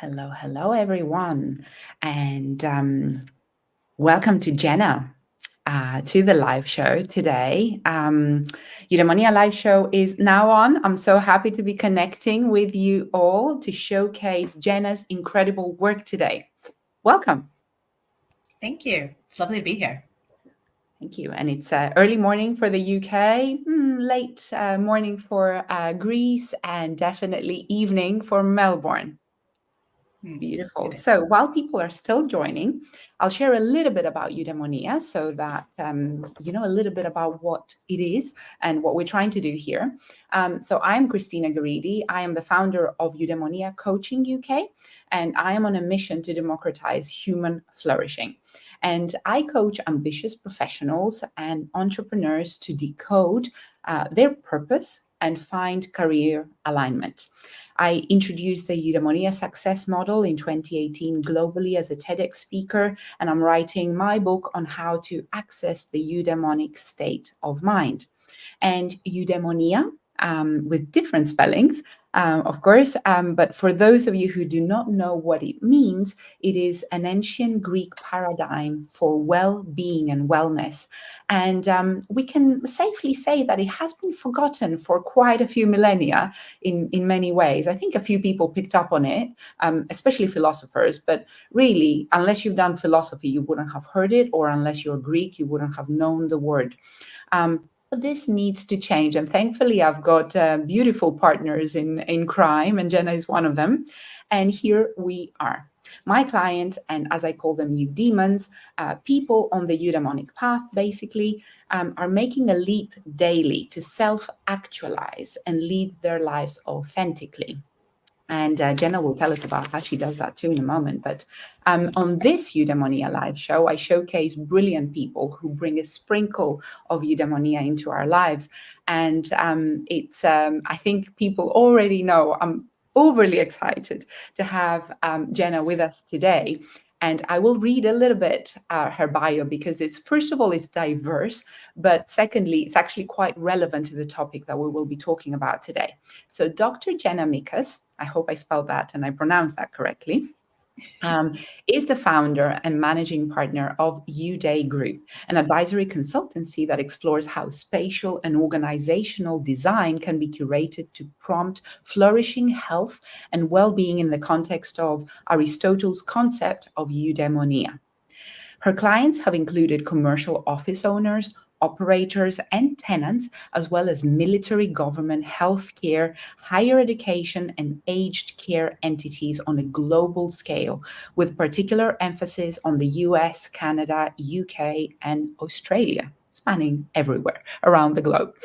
Hello, everyone, and welcome to Jenna to the live show today. Eudaemonia live show is now on. I'm so happy to be connecting with you all to showcase Jenna's incredible work today. Welcome. Thank you. It's lovely to be here. Thank you. And it's early morning for the UK, late morning for Greece, and definitely evening for Melbourne. Beautiful. So while people are still joining, I'll share a little bit about Eudaemonia so that you know a little bit about what it is and what we're trying to do here. So I'm Christina Garidi. I am the founder of Eudaemonia Coaching UK, and I am on a mission to democratize human flourishing. And I coach ambitious professionals and entrepreneurs to decode their purpose and find career alignment. I introduced the Eudaemonia success model in 2018 globally as a TEDx speaker, and I'm writing my book on how to access the eudaimonic state of mind. And eudaimonia, with different spellings, of course, but for those of you who do not know what it means, it is an ancient Greek paradigm for well-being and wellness. And we can safely say that it has been forgotten for quite a few millennia in many ways. I think a few people picked up on it, especially philosophers, but really, unless you've done philosophy, you wouldn't have heard it, or unless you're Greek, you wouldn't have known the word. This needs to change, and thankfully I've got beautiful partners in crime, and Jenna is one of them. And here we are. My clients, and as I call them, eudaemons, people on the eudaimonic path, basically, are making a leap daily to self-actualize and lead their lives authentically. And Jenna will tell us about how she does that too in a moment. But on this Eudaemonia live show, I showcase brilliant people who bring a sprinkle of Eudaemonia into our lives. And it's, I think people already know, I'm overly excited to have Jenna with us today. And I will read a little bit her bio because it's, first of all, it's diverse, but secondly, it's actually quite relevant to the topic that we will be talking about today. So Dr. Jenna Mikus, I hope I spelled that and I pronounced that correctly, is the founder and managing partner of Eudae Group, an advisory consultancy that explores how spatial and organizational design can be curated to prompt flourishing health and well-being in the context of Aristotle's concept of eudaimonia. Her clients have included commercial office owners, operators, and tenants, as well as military, government, healthcare, higher education, and aged care entities on a global scale, with particular emphasis on the US, Canada, UK, and Australia, spanning everywhere around the globe.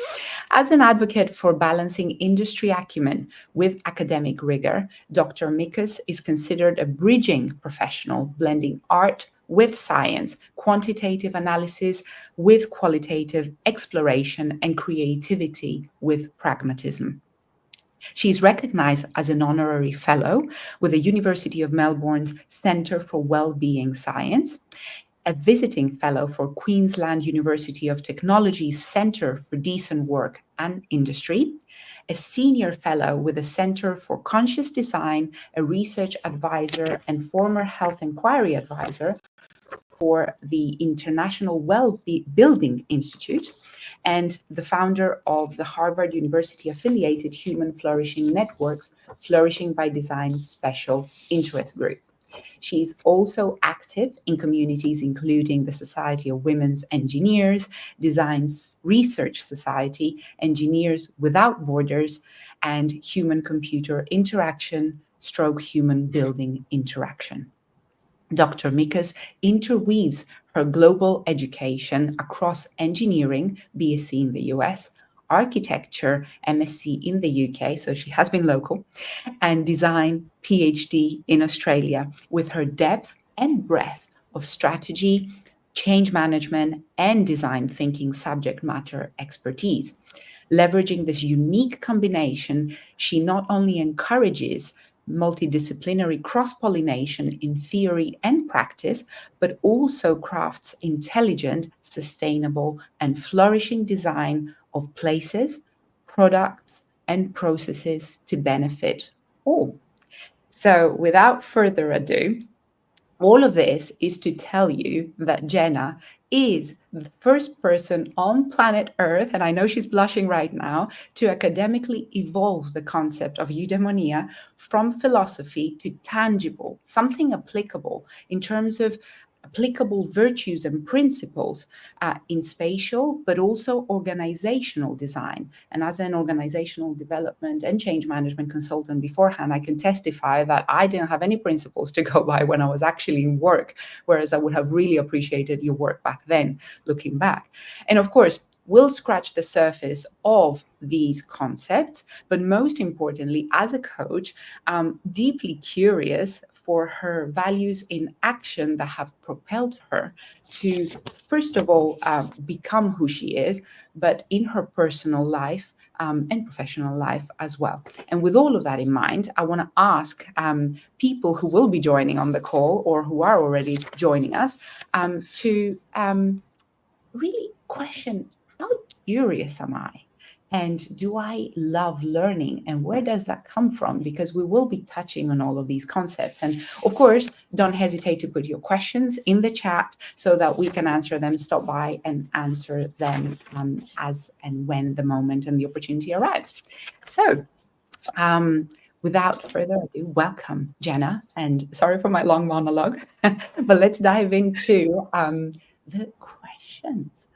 As an advocate for balancing industry acumen with academic rigor, Dr. Mikus is considered a bridging professional, blending art with science, quantitative analysis with qualitative exploration, and creativity with pragmatism. She is recognized as an honorary fellow with the University of Melbourne's Centre for Wellbeing Science, a visiting fellow for Queensland University of Technology's Centre for Decent Work and Industry, a senior fellow with the Centre for Conscious Design, a research advisor and former health inquiry advisor for the International Wellbeing Institute, and the founder of the Harvard University affiliated Human Flourishing Networks, Flourishing by Design Special Interest Group. She's also active in communities including the Society of Women's Engineers, Design Research Society, Engineers Without Borders, and Human-Computer Interaction / Human Building Interaction. Dr. Mikus interweaves her global education across engineering, BSc in the US, architecture, MSc in the UK, so she has been local, and design, PhD in Australia, with her depth and breadth of strategy, change management, and design thinking subject matter expertise. Leveraging this unique combination, she not only encourages multidisciplinary cross-pollination in theory and practice, but also crafts intelligent, sustainable, and flourishing design of places, products, and processes to benefit all. So without further ado, all of this is to tell you that Jenna is the first person on planet Earth, and I know she's blushing right now, to academically evolve the concept of eudaimonia from philosophy to tangible, something applicable in terms of applicable virtues and principles in spatial, but also organizational design. And as an organizational development and change management consultant beforehand, I can testify that I didn't have any principles to go by when I was actually in work, whereas I would have really appreciated your work back then, looking back. And of course, we'll scratch the surface of these concepts, but most importantly, as a coach, I'm deeply curious for her values in action that have propelled her to, first of all, become who she is, but in her personal life and professional life as well. And with all of that in mind, I want to ask people who will be joining on the call or who are already joining us to really question, how curious am I? And do I love learning? And where does that come from? Because we will be touching on all of these concepts. And of course, don't hesitate to put your questions in the chat so that we can answer them, stop by and answer them as and when the moment and the opportunity arrives. So without further ado, welcome, Jenna. And sorry for my long monologue, but let's dive into the questions.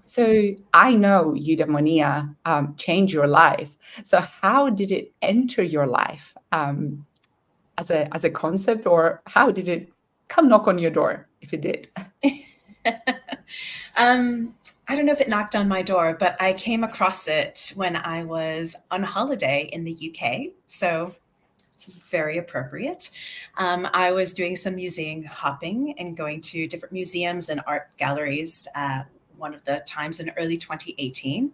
So I know eudaimonia changed your life. So how did it enter your life as a concept, or how did it come knock on your door, if it did? I don't know if it knocked on my door, but I came across it when I was on holiday in the UK. So this is very appropriate. I was doing some museum hopping and going to different museums and art galleries one of the times in early 2018.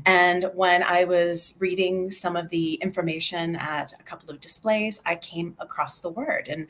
And when I was reading some of the information at a couple of displays, I came across the word, and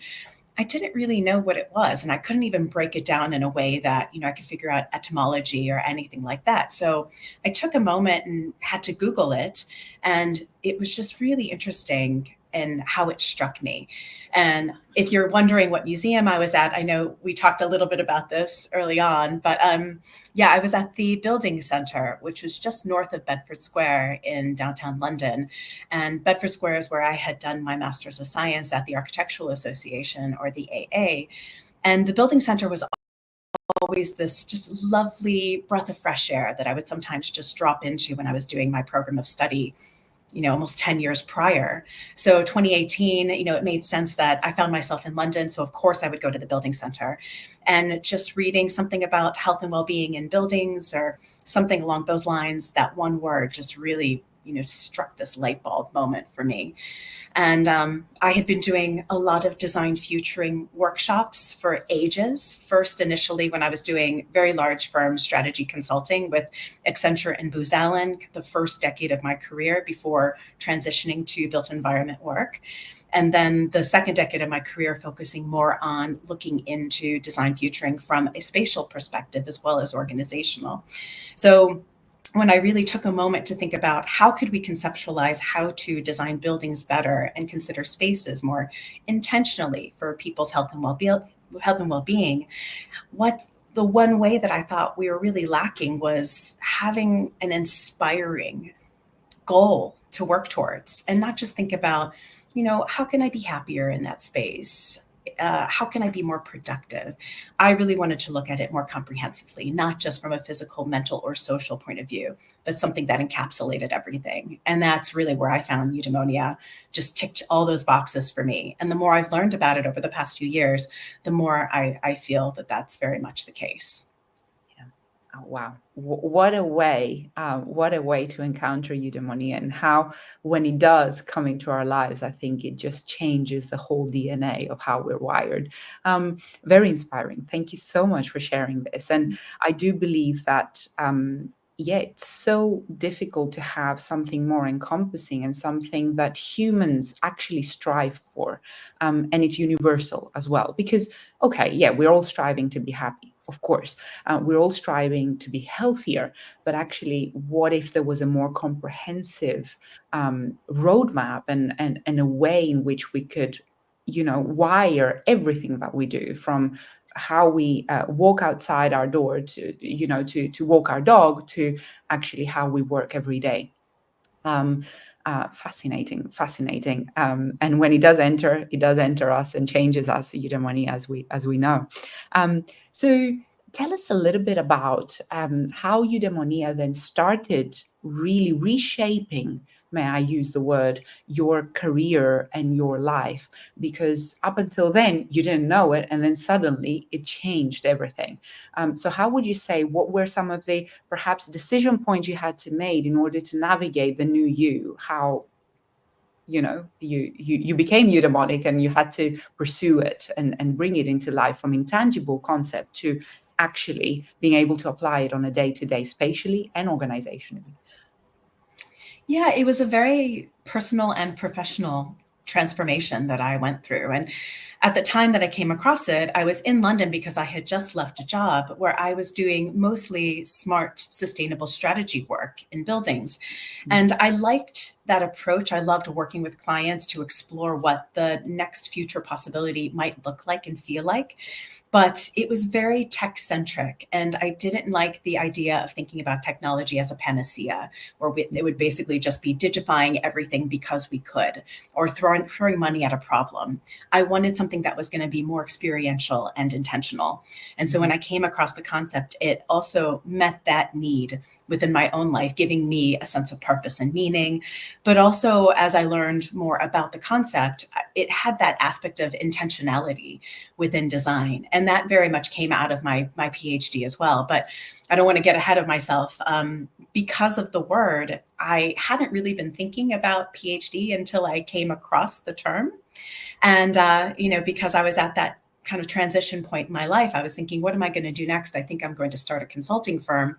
I didn't really know what it was, and I couldn't even break it down in a way that, I could figure out etymology or anything like that. So I took a moment and had to Google it, and it was just really interesting and how it struck me. And if you're wondering what museum I was at, I know we talked a little bit about this early on, but I was at the Building Centre, which was just north of Bedford Square in downtown London. And Bedford Square is where I had done my Master's of Science at the Architectural Association, or the AA. And the Building Centre was always this just lovely breath of fresh air that I would sometimes just drop into when I was doing my program of study, almost 10 years prior. So 2018, it made sense that I found myself in London. So of course I would go to the Building Centre, and just reading something about health and well-being in buildings or something along those lines, that one word just really, struck this light bulb moment for me. And I had been doing a lot of design futuring workshops for ages. First, initially, when I was doing very large firm strategy consulting with Accenture and Booz Allen, the first decade of my career before transitioning to built environment work. And then the second decade of my career focusing more on looking into design futuring from a spatial perspective as well as organizational. So when I really took a moment to think about how could we conceptualize how to design buildings better and consider spaces more intentionally for people's health and well-being, what the one way that I thought we were really lacking was having an inspiring goal to work towards, and not just think about, how can I be happier in that space? How can I be more productive? I really wanted to look at it more comprehensively, not just from a physical, mental, or social point of view, but something that encapsulated everything. And that's really where I found eudaimonia just ticked all those boxes for me. And the more I've learned about it over the past few years, the more I feel that that's very much the case. Oh, wow. What a way to encounter eudaimonia, and how, when it does come into our lives, I think it just changes the whole DNA of how we're wired. Very inspiring. Thank you so much for sharing this. And I do believe that, it's so difficult to have something more encompassing and something that humans actually strive for. And it's universal as well, because, we're all striving to be happy. of course. We're all striving to be healthier, but actually, what if there was a more comprehensive roadmap and a way in which we could, wire everything that we do, from how we walk outside our door to walk our dog, to actually how we work every day. Fascinating. And when it does enter us and changes us, eudaimonia, as we know. So tell us a little bit about how eudaimonia then started really reshaping, may I use the word, your career and your life, because up until then you didn't know it, and then suddenly it changed everything. So how would you say, what were some of the perhaps decision points you had to make in order to navigate the new you? How you became eudaimonic, and you had to pursue it and bring it into life, from intangible concept to actually being able to apply it on a day-to-day, spatially and organizationally. Yeah, it was a very personal and professional transformation that I went through. And at the time that I came across it, I was in London because I had just left a job where I was doing mostly smart, sustainable strategy work in buildings. And I liked that approach. I loved working with clients to explore what the next future possibility might look like and feel like. But it was very tech centric. And I didn't like the idea of thinking about technology as a panacea, where it would basically just be digifying everything because we could, or throwing money at a problem. I wanted something that was going to be more experiential and intentional. And so when I came across the concept, it also met that need within my own life, giving me a sense of purpose and meaning. But also, as I learned more about the concept, it had that aspect of intentionality within design. And that very much came out of my PhD as well. But I don't want to get ahead of myself. Because of the word, I hadn't really been thinking about PhD until I came across the term. And, because I was at that kind of transition point in my life, I was thinking, what am I going to do next? I think I'm going to start a consulting firm.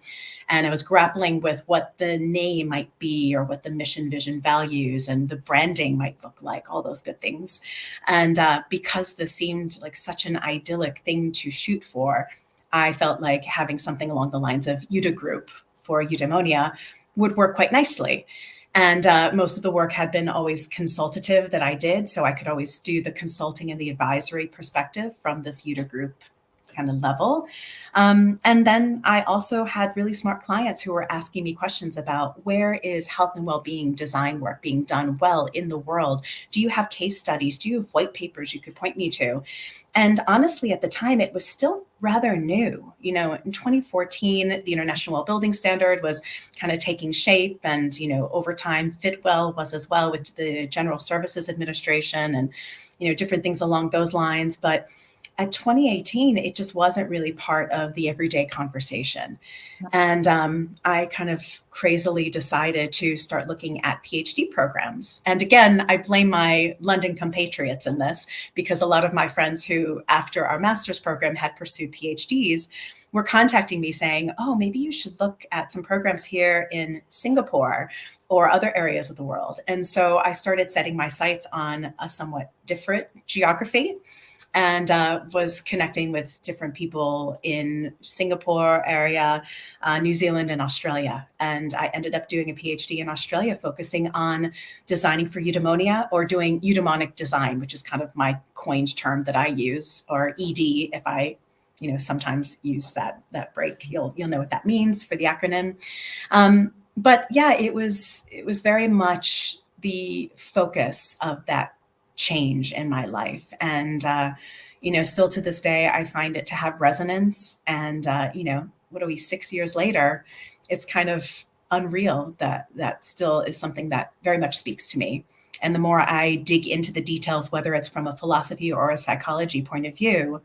And I was grappling with what the name might be, or what the mission, vision, values, and the branding might look like, all those good things. And because this seemed like such an idyllic thing to shoot for, I felt like having something along the lines of Eudae Group for eudaimonia would work quite nicely. And most of the work had been always consultative that I did. So I could always do the consulting and the advisory perspective from this Eudae Group kind of level. And then I also had really smart clients who were asking me questions about, where is health and well-being design work being done well in the world? Do you have case studies? Do you have white papers you could point me to? And honestly, at the time, it was still rather new. In 2014, the International Wellbeing Standard was kind of taking shape, and, over time, Fitwell was as well, with the General Services Administration, and, different things along those lines. But at 2018, it just wasn't really part of the everyday conversation. And I kind of crazily decided to start looking at PhD programs. And again, I blame my London compatriots in this, because a lot of my friends who, after our master's program, had pursued PhDs were contacting me saying, oh, maybe you should look at some programs here in Singapore or other areas of the world. And so I started setting my sights on a somewhat different geography, and was connecting with different people in Singapore area, New Zealand, and Australia. And I ended up doing a PhD in Australia, focusing on designing for eudaimonia, or doing eudaimonic design, which is kind of my coined term that I use, or ED, if I sometimes use that break. You'll know what that means for the acronym. But yeah, it was very much the focus of that change in my life. And, still to this day, I find it to have resonance. And, what are we, 6 years later, it's kind of unreal that still is something that very much speaks to me. And the more I dig into the details, whether it's from a philosophy or a psychology point of view,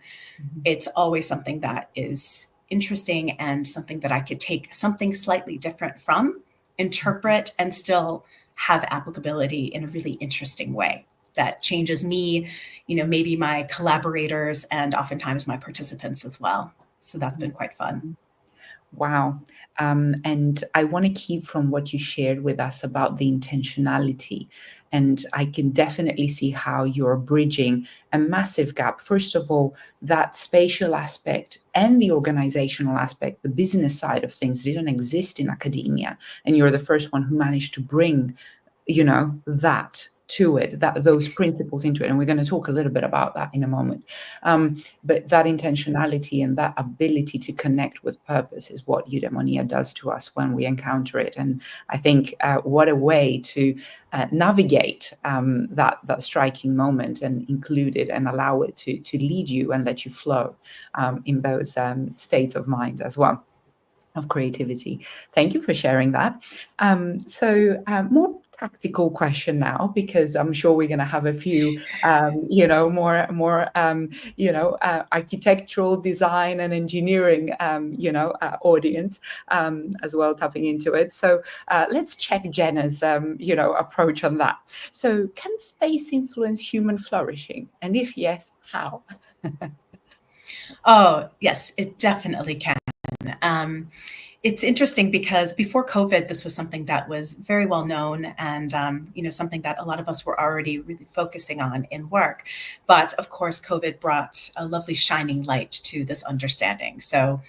it's always something that is interesting, and something that I could take something slightly different from, interpret, and still have applicability in a really interesting way that changes me, maybe my collaborators, and oftentimes my participants as well. So that's been quite fun. Wow. And I want to keep from what you shared with us about the intentionality. And I can definitely see how you're bridging a massive gap. First of all, that spatial aspect and the organizational aspect, the business side of things, didn't exist in academia. And you're the first one who managed to bring, that to it, that those principles into it. And we're going to talk a little bit about that in a moment. But that intentionality and that ability to connect with purpose is what eudaimonia does to us when we encounter it. And I think what a way to navigate that striking moment and include it and allow it to lead you and let you flow in those states of mind as well, of creativity. Thank you for sharing that. So more tactical question now, because I'm sure we're going to have a few, more architectural design and engineering, audience as well tapping into it. So let's check Jenna's, approach on that. So can space influence human flourishing? And if yes, how? Oh, yes, it definitely can. It's interesting because before COVID, this was something that was very well known and, something that a lot of us were already really focusing on in work. But of course, COVID brought a lovely shining light to this understanding. So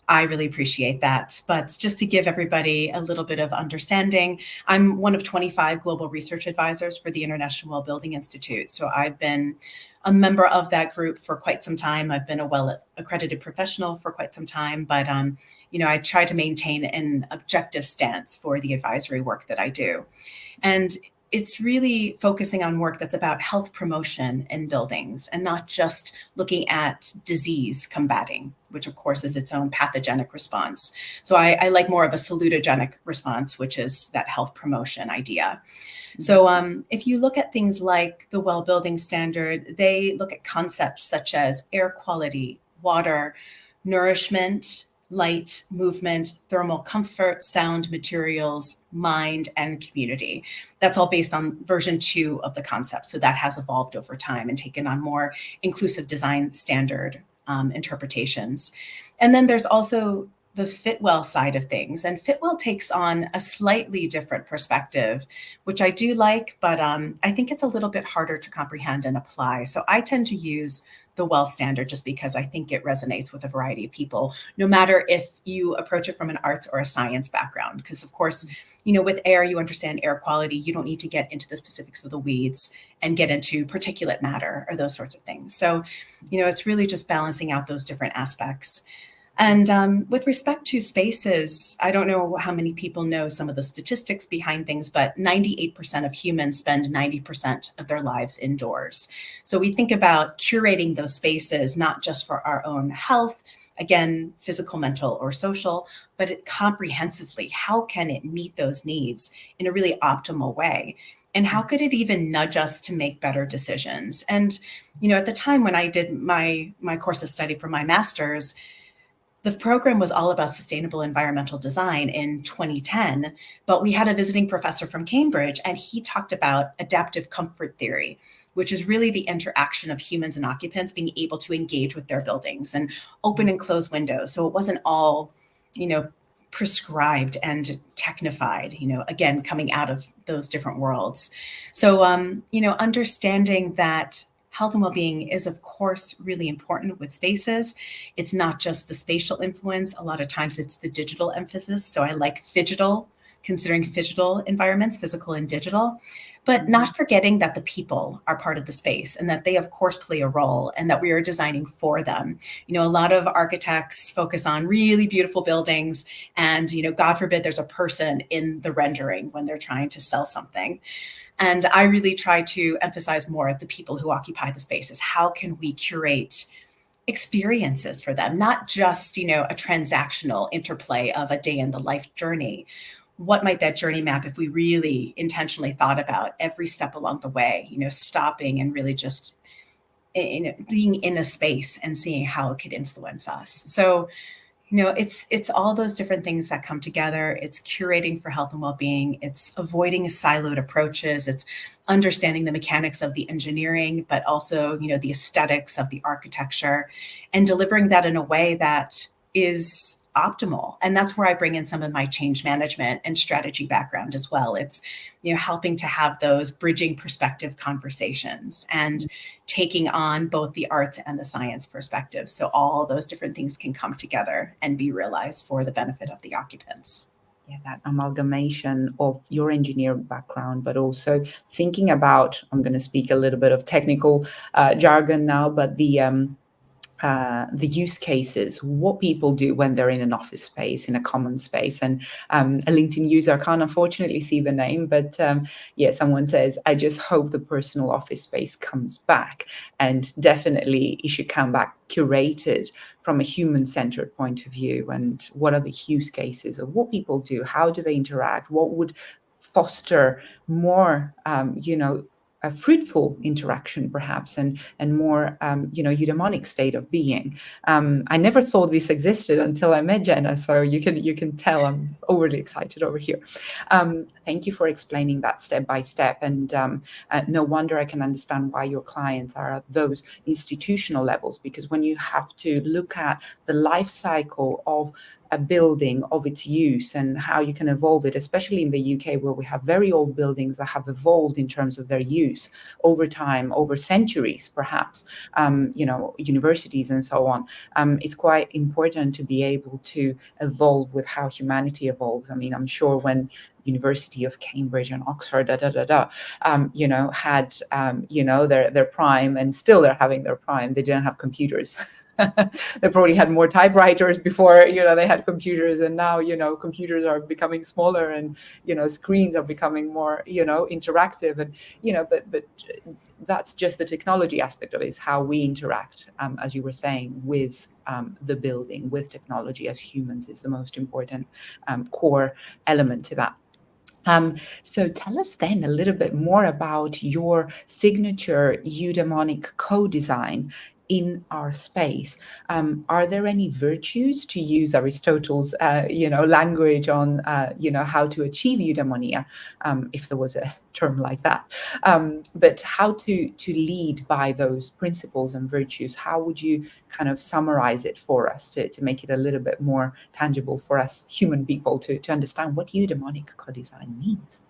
I really appreciate that. But just to give everybody a little bit of understanding, I'm one of 25 global research advisors for the International Wellbeing Institute. So I've been a member of that group for quite some time. I've been a well-accredited professional for quite some time, but I try to maintain an objective stance for the advisory work that I do. And it's really focusing on work that's about health promotion in buildings and not just looking at disease combating, which of course is its own pathogenic response. So I like more of a salutogenic response, which is that health promotion idea. So if you look at things like the Well Building Standard, they look at concepts such as air quality, water, nourishment, light, movement, thermal comfort, sound, materials, mind, and community. That's all based on version 2 of the concept. So that has evolved over time and taken on more inclusive design standard interpretations. And then there's also the Fitwell side of things. And Fitwell takes on a slightly different perspective, which I do like, but I think it's a little bit harder to comprehend and apply. So I tend to use the Well standard just because I think it resonates with a variety of people, no matter if you approach it from an arts or a science background. Because of course, with air, you understand air quality. You don't need to get into the specifics of the weeds and get into particulate matter or those sorts of things. So, it's really just balancing out those different aspects. And with respect to spaces, I don't know how many people know some of the statistics behind things, but 98% of humans spend 90% of their lives indoors. So we think about curating those spaces, not just for our own health, again, physical, mental, or social, but comprehensively. How can it meet those needs in a really optimal way? And how could it even nudge us to make better decisions? And, at the time when I did my course of study for my master's, the program was all about sustainable environmental design in 2010, but we had a visiting professor from Cambridge, and he talked about adaptive comfort theory, which is really the interaction of humans and occupants being able to engage with their buildings and open and close windows. So it wasn't all, prescribed and technified, again, coming out of those different worlds. So, understanding that health and well-being is, of course, really important with spaces. It's not just the spatial influence. A lot of times it's the digital emphasis. So I like considering phygital environments, physical and digital, but not forgetting that the people are part of the space and that they, of course, play a role and that we are designing for them. A lot of architects focus on really beautiful buildings and, God forbid there's a person in the rendering when they're trying to sell something. And I really try to emphasize more the people who occupy the spaces. How can we curate experiences for them, not just, a transactional interplay of a day in the life journey? What might that journey map if we really intentionally thought about every step along the way, stopping and really just being in a space and seeing how it could influence us. So, it's all those different things that come together. It's curating for health and well-being. It's avoiding siloed approaches. It's understanding the mechanics of the engineering, but also, the aesthetics of the architecture, and delivering that in a way that is optimal. And that's where I bring in some of my change management and strategy background as well. It's, helping to have those bridging perspective conversations and taking on both the arts and the science perspective. So all those different things can come together and be realized for the benefit of the occupants. Yeah, that amalgamation of your engineer background, but also thinking about, I'm going to speak a little bit of technical jargon now, but the use cases, what people do when they're in an office space, in a common space. And a LinkedIn user, I can't unfortunately see the name, but someone says, I just hope the personal office space comes back. And definitely it should come back curated from a human-centered point of view. And what are the use cases of what people do? How do they interact? What would foster more, a fruitful interaction, perhaps, and more, eudaemonic state of being. I never thought this existed until I met Jenna, so you can tell I'm overly excited over here. Thank you for explaining that step by step, and no wonder I can understand why your clients are at those institutional levels, because when you have to look at the life cycle of a building, of its use, and how you can evolve it, especially in the UK, where we have very old buildings that have evolved in terms of their use over time, over centuries, perhaps, universities and so on. It's quite important to be able to evolve with how humanity evolves. I mean, I'm sure when University of Cambridge and Oxford, had, their prime, and still they're having their prime. They didn't have computers. They probably had more typewriters before, they had computers, and now, computers are becoming smaller, and, screens are becoming more, interactive, and, but that's just the technology aspect of it, is how we interact, as you were saying, with the building, with technology as humans is the most important core element to that. So tell us then a little bit more about your signature Eudaemonic co-design in our space. Are there any virtues, to use Aristotle's, language on, how to achieve eudaimonia, if there was a term like that, but how to lead by those principles and virtues? How would you kind of summarize it for us to make it a little bit more tangible for us human people to understand what eudaimonic co-design means?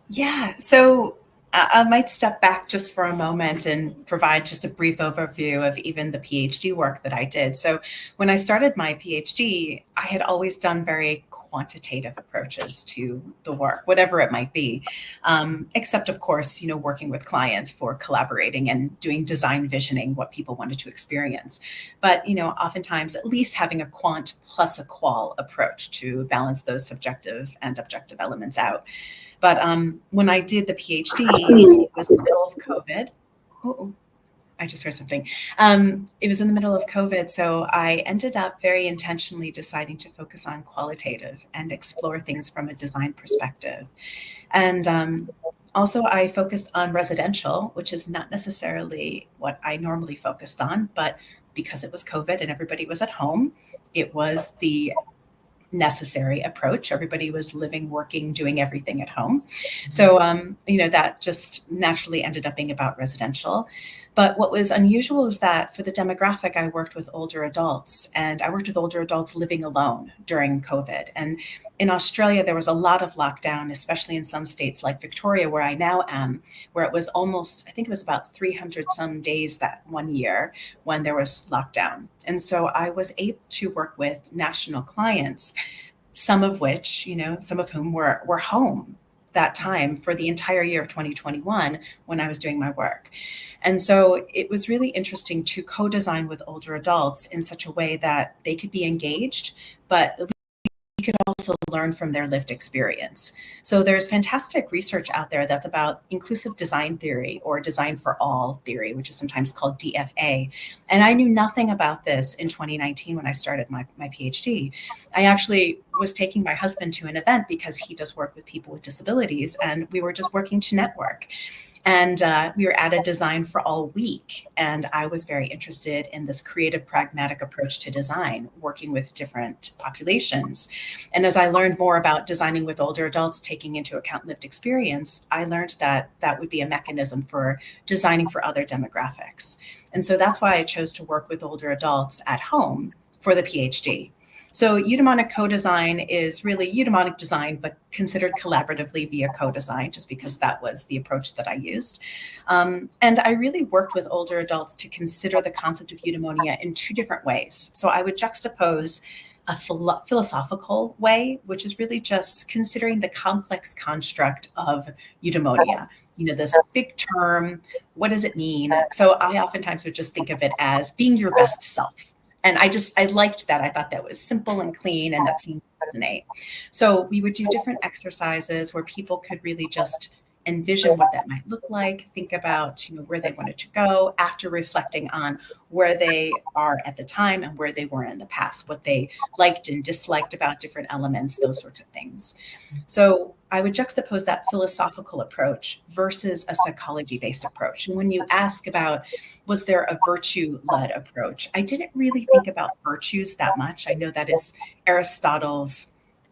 Yeah, so I might step back just for a moment and provide just a brief overview of even the PhD work that I did. So when I started my PhD, I had always done very quantitative approaches to the work, whatever it might be, except of course, working with clients for collaborating and doing design visioning, what people wanted to experience. But, oftentimes at least having a quant plus a qual approach to balance those subjective and objective elements out. But when I did the PhD, it was in the middle of COVID. Oh, I just heard something. It was in the middle of COVID, so I ended up very intentionally deciding to focus on qualitative and explore things from a design perspective. And also I focused on residential, which is not necessarily what I normally focused on, but because it was COVID and everybody was at home, it was the necessary approach. Everybody was living, working, doing everything at home. So, that just naturally ended up being about residential. But what was unusual is that for the demographic, I worked with older adults, and I worked with older adults living alone during COVID. And in Australia, there was a lot of lockdown, especially in some states like Victoria, where I now am, where it was almost, I think it was about 300 some days that one year when there was lockdown. And so I was able to work with national clients, some of whom were home that time for the entire year of 2021 when I was doing my work. And so it was really interesting to co-design with older adults in such a way that they could be engaged, but we could also learn from their lived experience. So there's fantastic research out there that's about inclusive design theory, or design for all theory, which is sometimes called DFA. And I knew nothing about this in 2019 when I started my PhD. I actually was taking my husband to an event because he does work with people with disabilities, and we were just working to network. And we were at a design for all week. And I was very interested in this creative, pragmatic approach to design, working with different populations. And as I learned more about designing with older adults, taking into account lived experience, I learned that that would be a mechanism for designing for other demographics. And so that's why I chose to work with older adults at home for the PhD. So eudaimonic co-design is really eudaimonic design, but considered collaboratively via co-design, just because that was the approach that I used. And I really worked with older adults to consider the concept of eudaimonia in two different ways. So I would juxtapose a philosophical way, which is really just considering the complex construct of eudaimonia. This big term, what does it mean? So I oftentimes would just think of it as being your best self. And I liked that. I thought that was simple and clean, and that seemed to resonate. So we would do different exercises where people could really just envision what that might look like, think about where they wanted to go after reflecting on where they are at the time and where they were in the past, what they liked and disliked about different elements, those sorts of things. So I would juxtapose that philosophical approach versus a psychology-based approach. And when you ask about, was there a virtue-led approach? I didn't really think about virtues that much. I know that is Aristotle's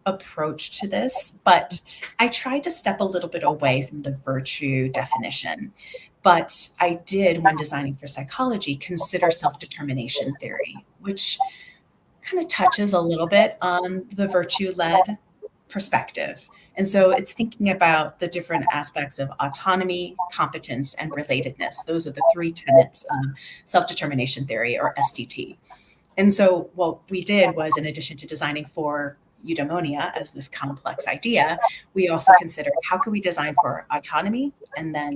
approach to this, but I tried to step a little bit away from the virtue definition. But I did, when designing for psychology, consider self-determination theory, which kind of touches a little bit on the virtue-led perspective. And so it's thinking about the different aspects of autonomy, competence, and relatedness. Those are the three tenets of self-determination theory, or SDT. And so what we did was, in addition to designing for eudaimonia as this complex idea, we also considered how can we design for autonomy and then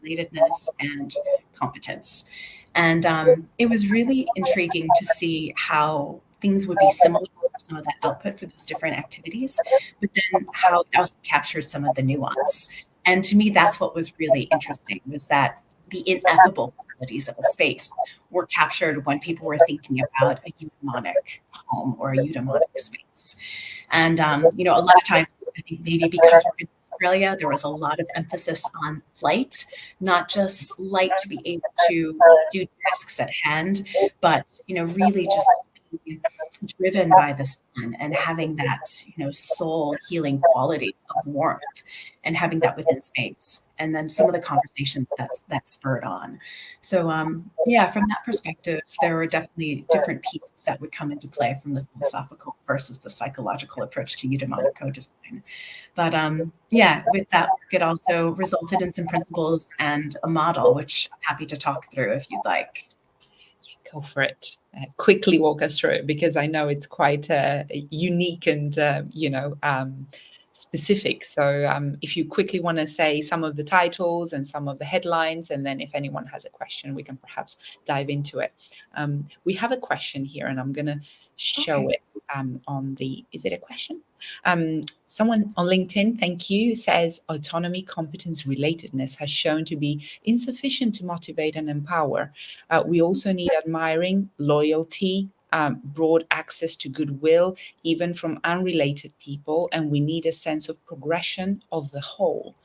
relatedness and competence. And it was really intriguing to see how things would be similar for some of that output for those different activities, but then how it also captures some of the nuance. And to me, that's what was really interesting, was that the ineffable qualities of a space were captured when people were thinking about a eudaimonic home or a eudaimonic space. And, a lot of times, I think maybe because we're in Australia, there was a lot of emphasis on light, not just light to be able to do tasks at hand, but, really just being driven by the sun and having that, soul healing quality of warmth and having that within space. And then some of the conversations that spurred on. So, from that perspective, there were definitely different pieces that would come into play from the philosophical versus the psychological approach to eudaimonic co-design. But with that work, it also resulted in some principles and a model, which I'm happy to talk through if you'd like. Go for it. Quickly walk us through it, because I know it's quite unique and, specific. So if you quickly want to say some of the titles and some of the headlines, and then if anyone has a question, we can perhaps dive into it. We have a question here, and I'm going to show it on the, is it a question? Someone on LinkedIn, thank you, says autonomy, competence, relatedness has shown to be insufficient to motivate and empower. We also need admiring, loyalty, broad access to goodwill, even from unrelated people. And we need a sense of progression of the whole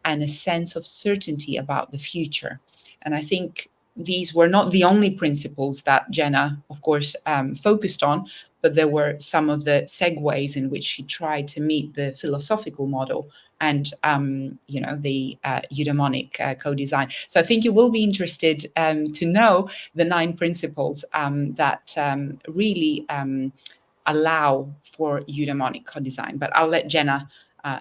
and a sense of certainty about the future. And I think these were not the only principles that Jenna, of course, focused on, but there were some of the segues in which she tried to meet the philosophical model and, the eudaimonic co-design. So I think you will be interested to know the 9 principles that really allow for eudaimonic co-design. But I'll let Jenna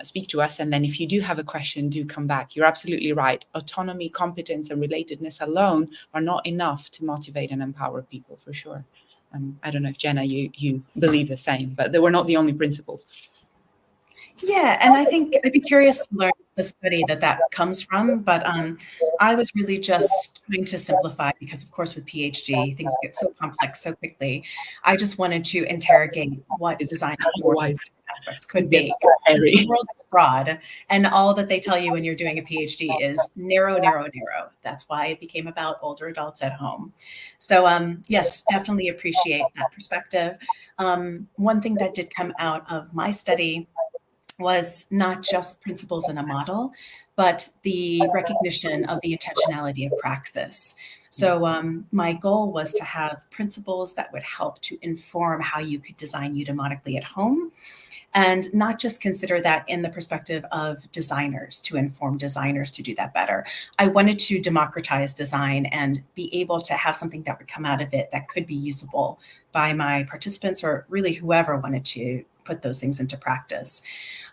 speak to us. And then if you do have a question, do come back. You're absolutely right. Autonomy, competence, and relatedness alone are not enough to motivate and empower people, for sure. I don't know if, Jenna, you believe the same, but they were not the only principles. Yeah, and I think I'd be curious to learn the study that comes from, but I was really just trying to simplify because, of course, with PhD, things get so complex so quickly. I just wanted to interrogate what design aspects could be. The world is broad, and all that they tell you when you're doing a PhD is narrow, narrow, narrow. That's why it became about older adults at home. So yes, definitely appreciate that perspective. One thing that did come out of my study was not just principles in a model, but the recognition of the intentionality of praxis. So my goal was to have principles that would help to inform how you could design eudaimonically at home, and not just consider that in the perspective of designers, to inform designers to do that better. I wanted to democratize design and be able to have something that would come out of it that could be usable by my participants, or really whoever wanted to put those things into practice.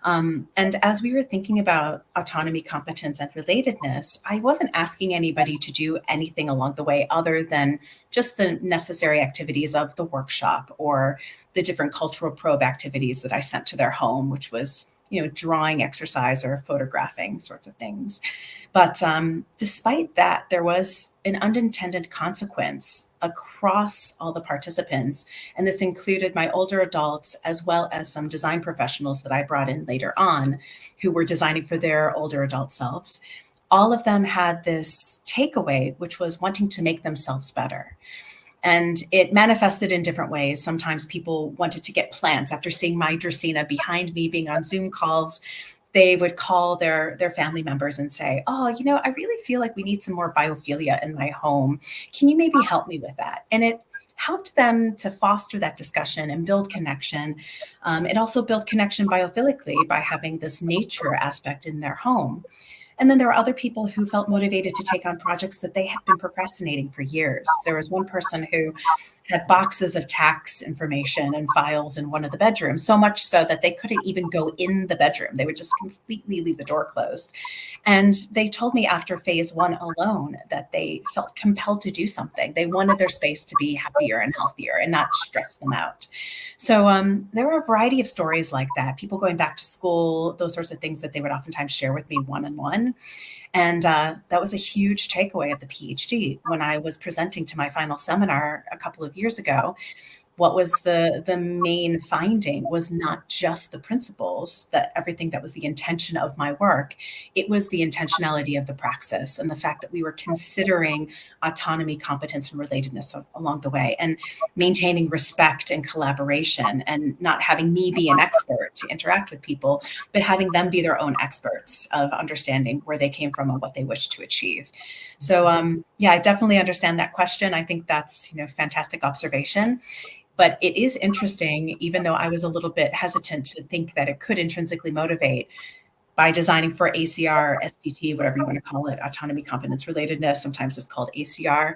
And as we were thinking about autonomy, competence, and relatedness, I wasn't asking anybody to do anything along the way other than just the necessary activities of the workshop or the different cultural probe activities that I sent to their home, which was, drawing exercise or photographing sorts of things. But despite that, there was an unintended consequence across all the participants. And this included my older adults, as well as some design professionals that I brought in later on who were designing for their older adult selves. All of them had this takeaway, which was wanting to make themselves better. And it manifested in different ways. Sometimes people wanted to get plants after seeing my Dracaena behind me being on Zoom calls. They would call their family members and say, oh, I really feel like we need some more biophilia in my home. Can you maybe help me with that? And it helped them to foster that discussion and build connection. It also built connection biophilically by having this nature aspect in their home. And then there were other people who felt motivated to take on projects that they had been procrastinating for years. There was one person who had boxes of tax information and files in one of the bedrooms, so much so that they couldn't even go in the bedroom. They would just completely leave the door closed. And they told me after phase 1 alone that they felt compelled to do something. They wanted their space to be happier and healthier and not stress them out. So there were a variety of stories like that, people going back to school, those sorts of things that they would oftentimes share with me one-on-one. And that was a huge takeaway of the PhD. When I was presenting to my final seminar a couple of years ago, what was the main finding was not just the principles, that everything that was the intention of my work. It was the intentionality of the praxis and the fact that we were considering autonomy, competence, and relatedness along the way, and maintaining respect and collaboration, and not having me be an expert to interact with people, but having them be their own experts of understanding where they came from and what they wish to achieve. So yeah, I definitely understand that question. I think that's, fantastic observation. But it is interesting, even though I was a little bit hesitant to think that it could intrinsically motivate, by designing for ACR, SDT, whatever you want to call it, autonomy, competence, relatedness, sometimes it's called ACR,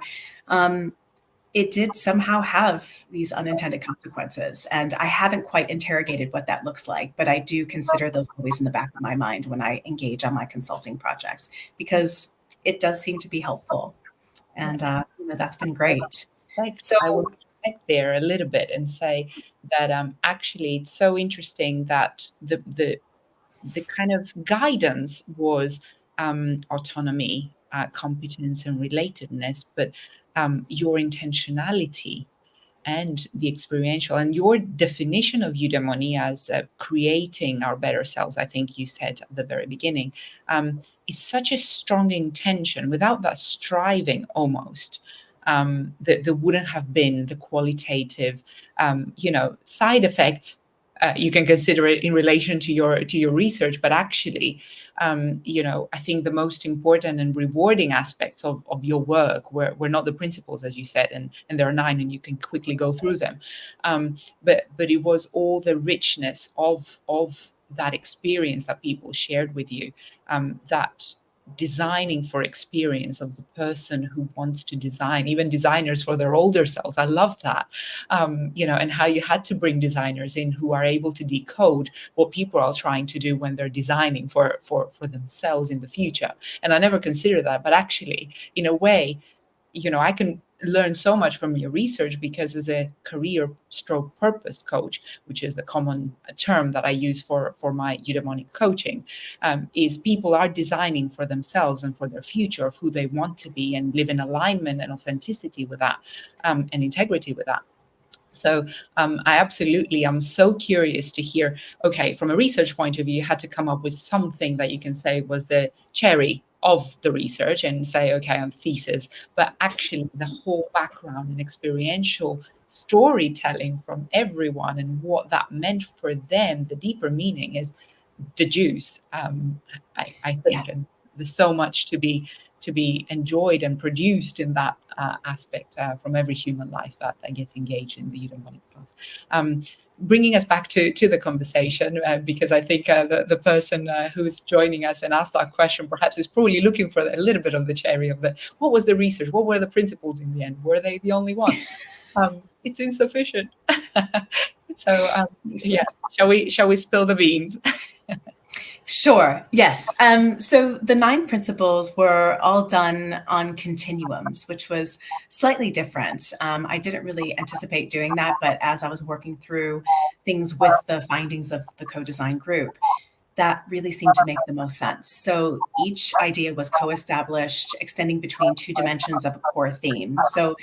it did somehow have these unintended consequences. And I haven't quite interrogated what that looks like, but I do consider those always in the back of my mind when I engage on my consulting projects, because it does seem to be helpful. And that's been great. So I will connect there a little bit and say that actually it's so interesting that the kind of guidance was autonomy, competence, and relatedness, but your intentionality and the experiential and your definition of eudaimonia as creating our better selves, I think you said at the very beginning, is such a strong intention. Without that striving, almost, there wouldn't have been the qualitative, side effects. You can consider it in relation to your research, but actually, I think the most important and rewarding aspects of your work were not the principles, as you said, and there are 9, and you can quickly go through them, but it was all the richness of that experience that people shared with you, that designing for experience of the person who wants to design, even designers for their older selves. I love that, and how you had to bring designers in who are able to decode what people are trying to do when they're designing for themselves in the future. And I never considered that, but actually, in a way, I can learn so much from your research, because as a career stroke purpose coach, which is the common term that I use for my eudaimonic coaching, is people are designing for themselves and for their future of who they want to be, and live in alignment and authenticity with that, and integrity with that. So I absolutely am so curious to hear, okay, from a research point of view, you had to come up with something that you can say was the cherry of the research and say, okay, on thesis, but actually the whole background and experiential storytelling from everyone and what that meant for them, the deeper meaning is the juice, I think. And there's so much to be to be enjoyed and produced in that aspect from every human life that gets engaged in the eudaimonic path. Bringing us back to the conversation, because I think the person who's joining us and asked that question perhaps is probably looking for a little bit of the cherry of what was the research, what were the principles in the end, were they the only ones? It's insufficient. So yeah, shall we spill the beans? Sure. Yes. So the 9 principles were all done on continuums, which was slightly different. I didn't really anticipate doing that, but as I was working through things with the findings of the co-design group, that really seemed to make the most sense. So each idea was co-established, extending between 2 dimensions of a core theme. So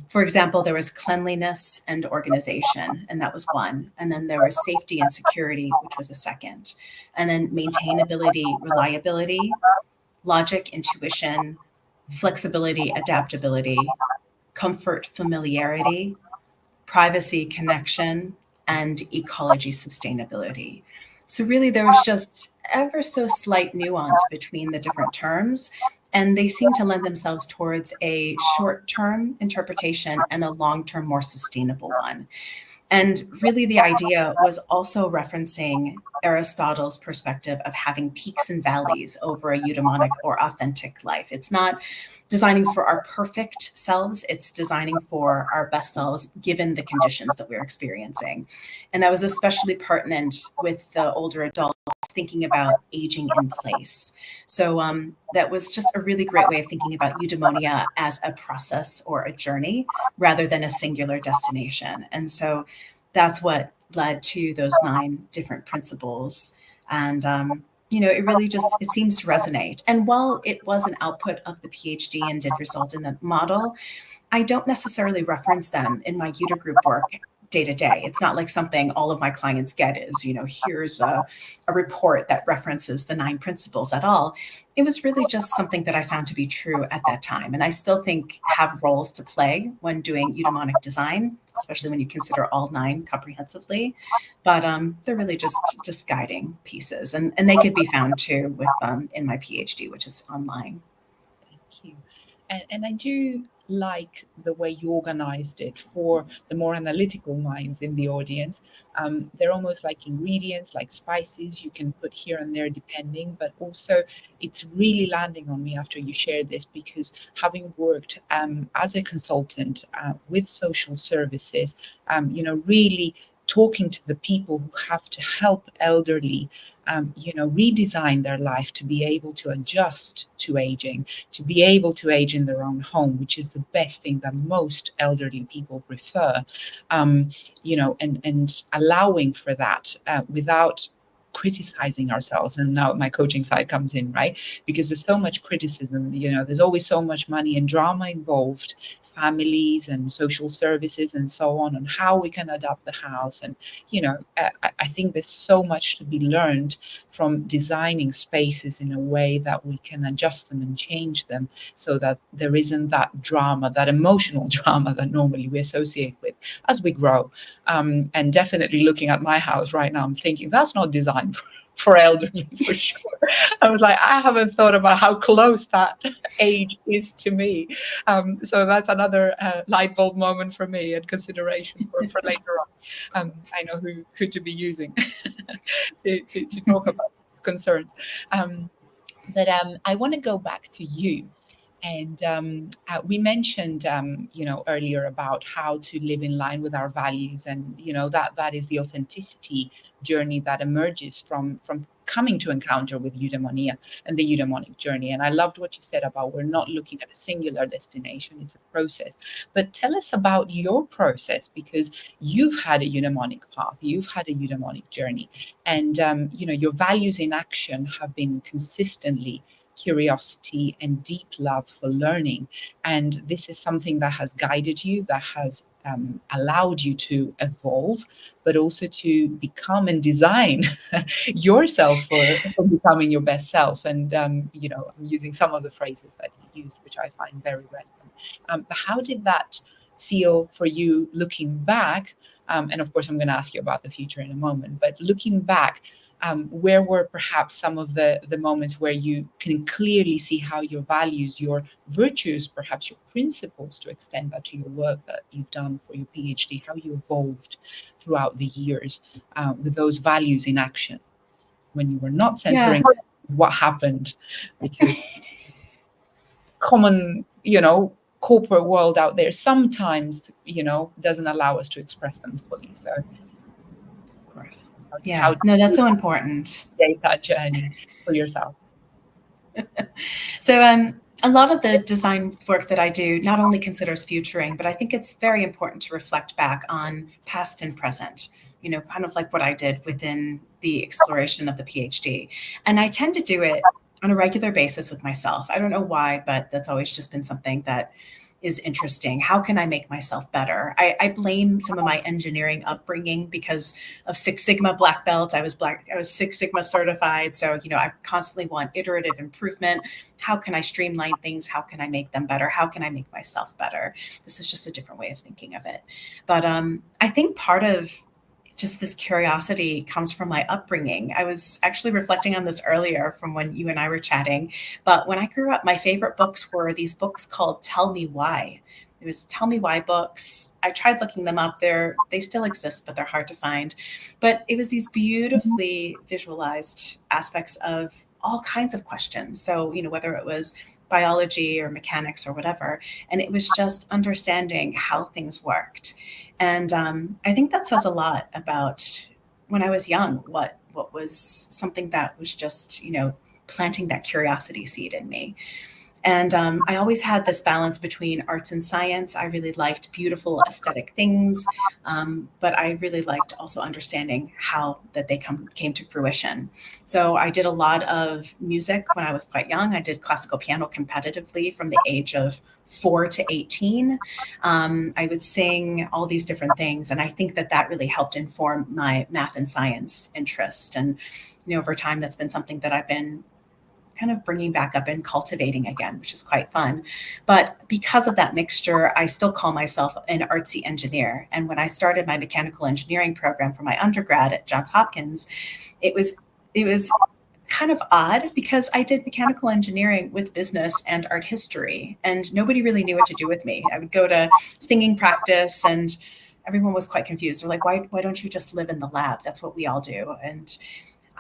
for example, there was cleanliness and organization, and that was one. And then there was safety and security, which was a second. And then maintainability, reliability, logic, intuition, flexibility, adaptability, comfort, familiarity, privacy, connection, and ecology, sustainability. So really there was just ever so slight nuance between the different terms, and they seem to lend themselves towards a short-term interpretation and a long-term, more sustainable one. And really the idea was also referencing Aristotle's perspective of having peaks and valleys over a eudaimonic or authentic life. It's not designing for our perfect selves, it's designing for our best selves given the conditions that we're experiencing. And that was especially pertinent with the older adults thinking about aging in place. So that was just a really great way of thinking about eudaimonia as a process or a journey rather than a singular destination. And so that's what led to those 9 different principles. And it really it seems to resonate. And while it was an output of the PhD and did result in the model, I don't necessarily reference them in my Eudae group work day to day. It's not like something all of my clients get is, here's a report that references the 9 principles at all. It was really just something that I found to be true at that time. And I still think have roles to play when doing eudaimonic design, especially when you consider all 9 comprehensively. But they're really just guiding pieces. And they could be found too with in my PhD, which is online. Thank you. And I do like the way you organized it for the more analytical minds in the audience. They're almost like ingredients, like spices you can put here and there depending, but also it's really landing on me after you shared this, because having worked as a consultant with social services, really talking to the people who have to help elderly redesign their life to be able to adjust to aging, to be able to age in their own home, which is the best thing that most elderly people prefer, and allowing for that without criticizing ourselves. And now my coaching side comes in, right? Because there's so much criticism, there's always so much money and drama involved, families and social services and so on how we can adapt the house. And I think there's so much to be learned from designing spaces in a way that we can adjust them and change them so that there isn't that drama, that emotional drama that normally we associate with as we grow. And definitely looking at my house right now, I'm thinking that's not designed for elderly for sure. I was like, I haven't thought about how close that age is to me. So that's another light bulb moment for me and consideration for later on. I know who to be using to talk about these concerns. But I want to go back to you. And we mentioned, earlier about how to live in line with our values, and that is the authenticity journey that emerges from coming to encounter with eudaimonia and the eudaimonic journey. And I loved what you said about we're not looking at a singular destination; it's a process. But tell us about your process, because you've had a eudaimonic path, you've had a eudaimonic journey, and your values in action have been consistently curiosity and deep love for learning. And this is something that has guided you, that has allowed you to evolve, but also to become and design yourself for becoming your best self. And, I'm using some of the phrases that you used, which I find very relevant. But how did that feel for you looking back? And of course, I'm going to ask you about the future in a moment, but looking back, Where were perhaps some of the moments where you can clearly see how your values, your virtues, perhaps your principles, to extend that to your work that you've done for your PhD, how you evolved throughout the years with those values in action when you were not centering what happened? Because common, corporate world out there sometimes, doesn't allow us to express them fully. So, Of course. How Yeah. No, that's so important. Create that journey for yourself. So a lot of the design work that I do not only considers futuring, but I think it's very important to reflect back on past and present, kind of like what I did within the exploration of the PhD. And I tend to do it on a regular basis with myself. I don't know why, but that's always just been something that is interesting. How can I make myself better? I blame some of my engineering upbringing because of Six Sigma black belt. I was Six Sigma certified. So, I constantly want iterative improvement. How can I streamline things? How can I make them better? How can I make myself better? This is just a different way of thinking of it. But I think part of just this curiosity comes from my upbringing. I was actually reflecting on this earlier from when you and I were chatting. But when I grew up, my favorite books were these books called Tell Me Why. It was Tell Me Why books. I tried looking them up. They still exist, but they're hard to find. But it was these beautifully visualized aspects of all kinds of questions. So, whether it was biology or mechanics or whatever. And it was just understanding how things worked. And I think that says a lot about when I was young, what was something that was just, planting that curiosity seed in me. And I always had this balance between arts and science. I really liked beautiful aesthetic things, but I really liked also understanding how that they came to fruition. So I did a lot of music when I was quite young. I did classical piano competitively from the age of 4 to 18. I would sing all these different things. And I think that really helped inform my math and science interest. And, over time, that's been something that I've been kind of bringing back up and cultivating again, which is quite fun. But because of that mixture, I still call myself an artsy engineer. And when I started my mechanical engineering program for my undergrad at Johns Hopkins, it was kind of odd because I did mechanical engineering with business and art history, and nobody really knew what to do with me. I would go to singing practice and everyone was quite confused. They're like, why don't you just live in the lab? That's what we all do. And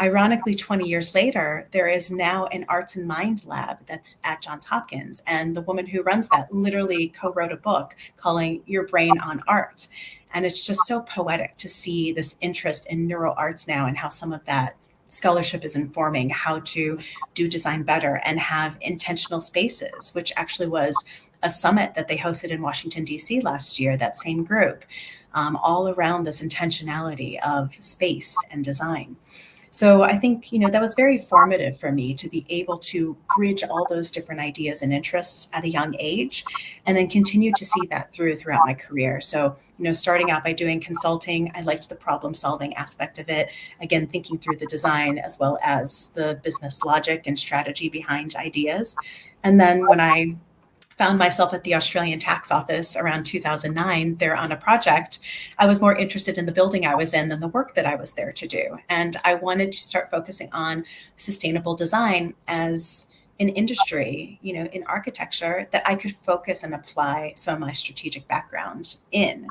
ironically, 20 years later, there is now an arts and mind lab that's at Johns Hopkins. And the woman who runs that literally co-wrote a book calling Your Brain on Art. And it's just so poetic to see this interest in neural arts now and how some of that scholarship is informing how to do design better and have intentional spaces, which actually was a summit that they hosted in Washington, D.C. last year, that same group, all around this intentionality of space and design. So I think, that was very formative for me to be able to bridge all those different ideas and interests at a young age, and then continue to see that throughout my career. So, starting out by doing consulting, I liked the problem solving aspect of it. Again, thinking through the design as well as the business logic and strategy behind ideas. And then when I found myself at the Australian Tax Office around 2009 there on a project, I was more interested in the building I was in than the work that I was there to do. And I wanted to start focusing on sustainable design as an industry, in architecture that I could focus and apply some of my strategic background in.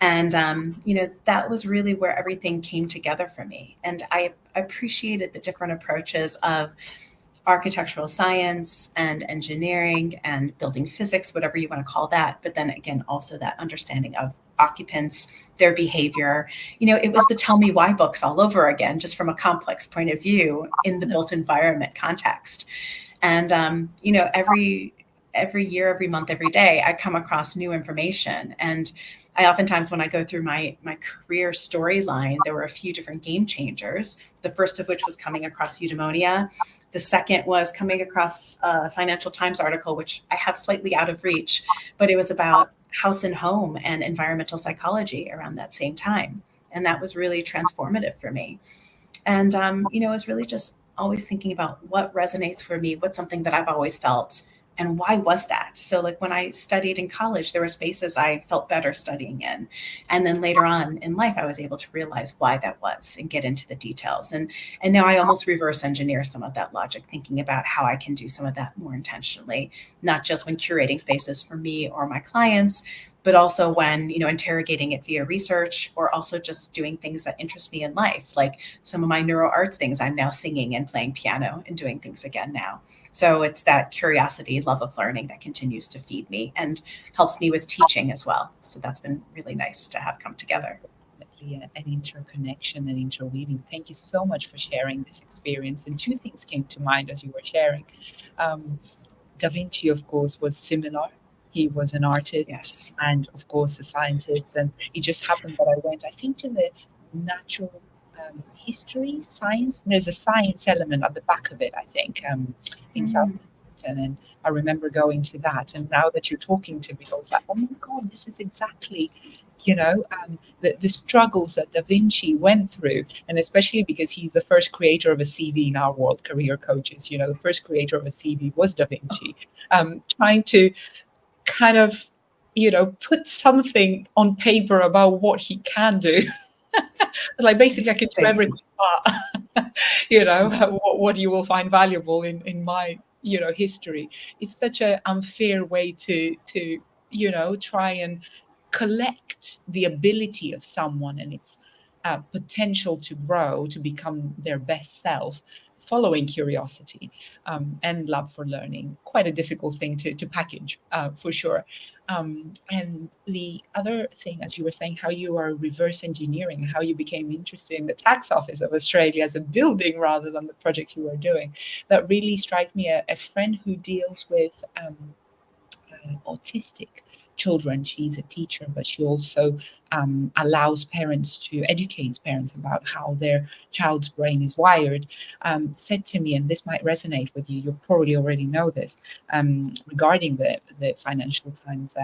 And, that was really where everything came together for me. And I appreciated the different approaches of architectural science and engineering and building physics, whatever you want to call that. But then again, also that understanding of occupants, their behavior. It was the Tell Me Why books all over again, just from a complex point of view in the built environment context. And, every year, every month, every day, I come across new information. And I oftentimes, when I go through my career storyline, there were a few different game changers. The first of which was coming across eudaimonia. The second was coming across a Financial Times article, which I have slightly out of reach, but it was about house and home and environmental psychology around that same time. And that was really transformative for me. And, it was really just always thinking about what resonates for me, what's something that I've always felt And why was that? So like when I studied in college, there were spaces I felt better studying in. And then later on in life, I was able to realize why that was and get into the details. And now I almost reverse engineer some of that logic, thinking about how I can do some of that more intentionally, not just when curating spaces for me or my clients, but also when, interrogating it via research, or also just doing things that interest me in life. Like some of my neuro arts things, I'm now singing and playing piano and doing things again now. So it's that curiosity, love of learning that continues to feed me and helps me with teaching as well. So that's been really nice to have come together. An interconnection and interweaving. Thank you so much for sharing this experience. And two things came to mind as you were sharing. Da Vinci, of course, was similar. He was an artist, yes, and of course a scientist. And it just happened that I went, I think, to the natural history science. There's a science element at the back of it, I think, in South. And I remember going to that. And now that you're talking to me, I was like, oh my God, this is exactly, the struggles that Da Vinci went through. And especially because he's the first creator of a CV in our world, career coaches, the first creator of a CV was Da Vinci, trying to kind of, put something on paper about what he can do. Like basically I can do everything, but what you will find valuable in my history. It's such an unfair way to try and collect the ability of someone and its potential to grow, to become their best self, following curiosity and love for learning. Quite a difficult thing to package, for sure. And the other thing, as you were saying, how you are reverse engineering, how you became interested in the tax office of Australia as a building rather than the project you were doing, that really struck me. A friend who deals with autistic children. She's a teacher, but she also allows parents to educate parents about how their child's brain is wired. Said to me, and this might resonate with you, you probably already know this, regarding the Financial Times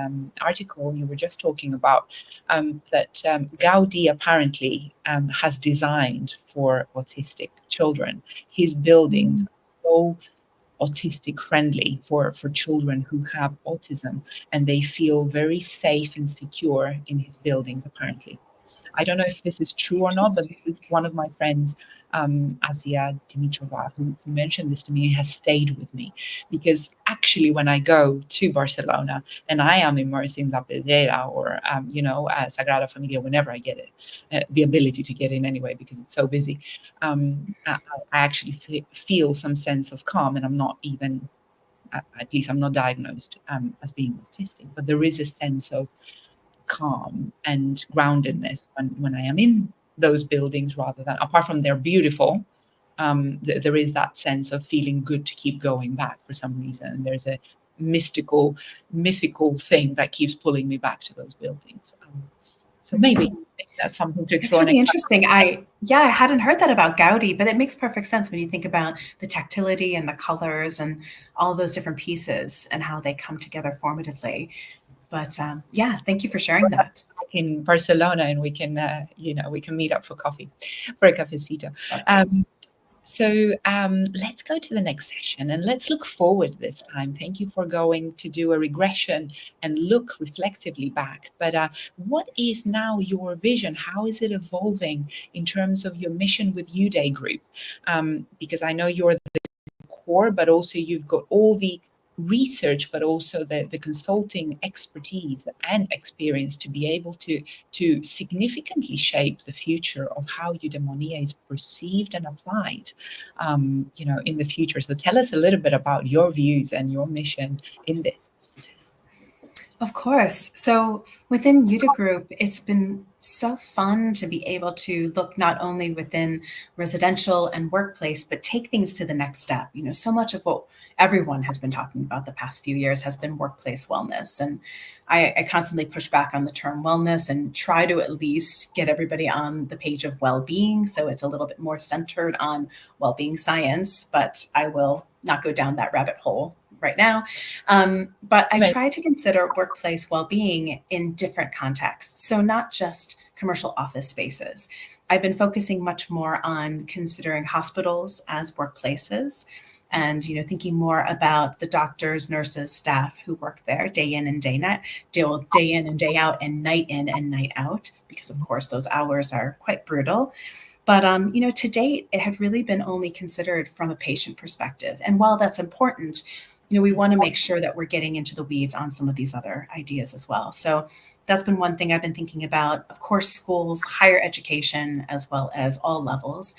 article you were just talking about, that Gaudi apparently has designed for autistic children. His buildings are so autistic friendly for children who have autism, and they feel very safe and secure in his buildings apparently. I don't know if this is true or not, but this is one of my friends, Asia Dimitrova, who mentioned this to me and has stayed with me. Because actually, when I go to Barcelona and I am immersed in La Pedrera or, Sagrada Familia, whenever I get it, the ability to get in anyway, because it's so busy, I actually feel some sense of calm, and I'm not even, at least I'm not diagnosed as being autistic, but there is a sense of calm and groundedness when I am in those buildings, rather than, apart from they're beautiful, there is that sense of feeling good to keep going back for some reason. And there's a mythical thing that keeps pulling me back to those buildings. So maybe that's something to explore. It's really interesting. I hadn't heard that about Gaudi, but it makes perfect sense when you think about the tactility and the colors and all those different pieces and how they come together formatively. But thank you for sharing that. In Barcelona, and we can meet up for coffee, for a cafecito. So let's go to the next session and let's look forward this time. Thank you for going to do a regression and look reflexively back. But what is now your vision? How is it evolving in terms of your mission with Eudae Group? Because I know you're the core, but also you've got all the research, but also the consulting expertise and experience to be able to significantly shape the future of how eudaimonia is perceived and applied, in the future. So tell us a little bit about your views and your mission in this. Of course. So within Eudae Group, it's been so fun to be able to look not only within residential and workplace, but take things to the next step. So much of what everyone has been talking about the past few years has been workplace wellness. And I constantly push back on the term wellness and try to at least get everybody on the page of well-being. So it's a little bit more centered on well-being science, but I will not go down that rabbit hole right now. But I try to consider workplace well-being in different contexts. So not just commercial office spaces. I've been focusing much more on considering hospitals as workplaces and, thinking more about the doctors, nurses, staff who work there day in and day in and day out, and night in and night out, because of course those hours are quite brutal. But, to date, it had really been only considered from a patient perspective. And while that's important, we want to make sure that we're getting into the weeds on some of these other ideas as well. So that's been one thing I've been thinking about. Of course, schools, higher education, as well as all levels,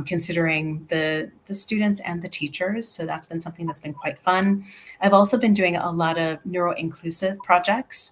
considering the students and the teachers. So that's been something that's been quite fun. I've also been doing a lot of neuro-inclusive projects.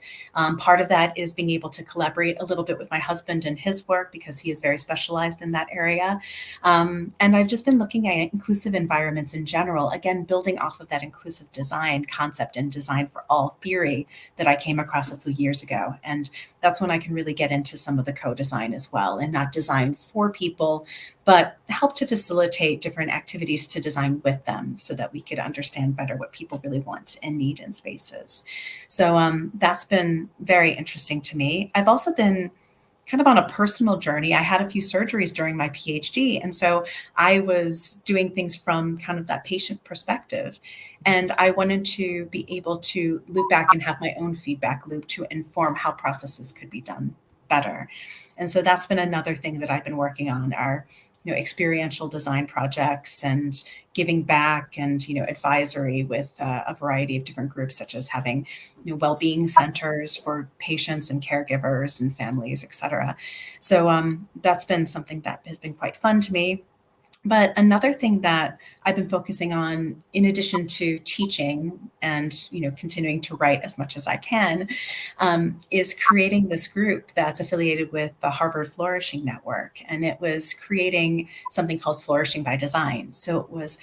Part of that is being able to collaborate a little bit with my husband and his work, because he is very specialized in that area. And I've just been looking at inclusive environments in general, again, building off of that inclusive design concept and design for all theory that I came across a few years ago. And that's when I can really get into some of the co-design as well, and not design for people, but help to facilitate different activities to design with them, so that we could understand better what people really want and need in spaces. So that's been very interesting to me. I've also been kind of on a personal journey. I had a few surgeries during my PhD. And so I was doing things from kind of that patient perspective. And I wanted to be able to loop back and have my own feedback loop to inform how processes could be done better. And so that's been another thing that I've been working on, are experiential design projects and giving back, and advisory with a variety of different groups, such as having well-being centers for patients and caregivers and families, etc. So that's been something that has been quite fun to me. But another thing that I've been focusing on, in addition to teaching and continuing to write as much as I can, is creating this group that's affiliated with the Harvard Flourishing Network. And it was creating something called Flourishing by Design. So it was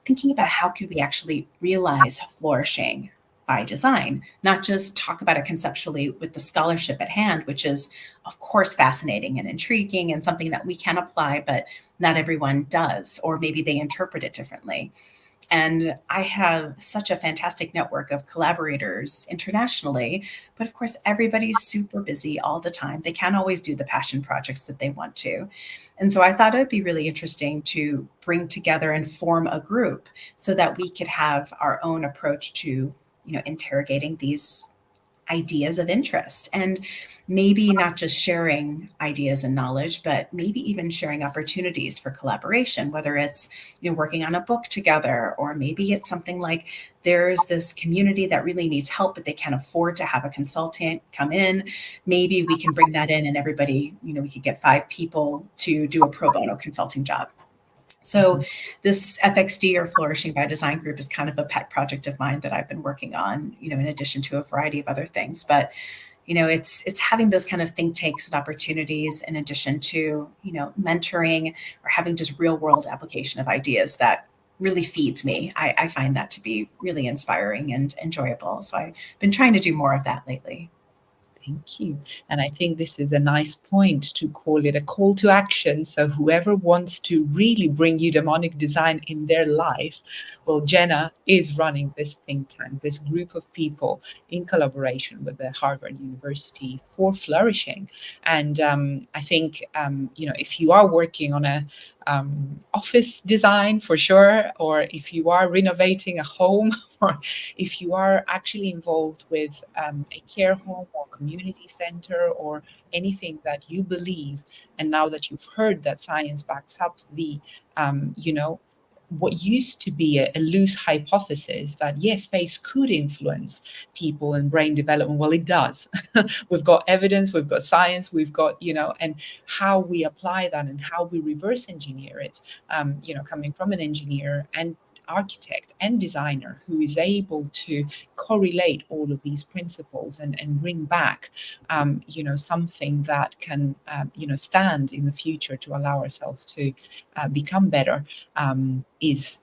thinking about how could we actually realize flourishing by design, not just talk about it conceptually with the scholarship at hand, which is, of course, fascinating and intriguing and something that we can apply, but not everyone does, or maybe they interpret it differently. And I have such a fantastic network of collaborators internationally, but of course, everybody's super busy all the time. They can't always do the passion projects that they want to. And so I thought it would be really interesting to bring together and form a group so that we could have our own approach to interrogating these ideas of interest, and maybe not just sharing ideas and knowledge, but maybe even sharing opportunities for collaboration, whether it's working on a book together, or maybe it's something like there's this community that really needs help, but they can't afford to have a consultant come in. Maybe we can bring that in, and everybody, we could get 5 people to do a pro bono consulting job. So this FXD, or Flourishing by Design group, is kind of a pet project of mine that I've been working on, in addition to a variety of other things. But, it's having those kind of think tanks and opportunities, in addition to, mentoring or having just real world application of ideas, that really feeds me. I find that to be really inspiring and enjoyable. So I've been trying to do more of that lately. Thank you. And I think this is a nice point to call it a call to action. So whoever wants to really bring eudaemonic design in their life, well, Jenna is running this think tank, this group of people in collaboration with the Harvard University for flourishing. And I think, if you are working on a office design, for sure, or if you are renovating a home, or if you are actually involved with a care home or community center, or anything that you believe, and now that you've heard that science backs up the what used to be a loose hypothesis that yes, space could influence people and brain development, well, it does. We've got evidence, we've got science, we've got and how we apply that and how we reverse engineer it, coming from an engineer and architect and designer who is able to correlate all of these principles and bring back something that can stand in the future to allow ourselves to become better, is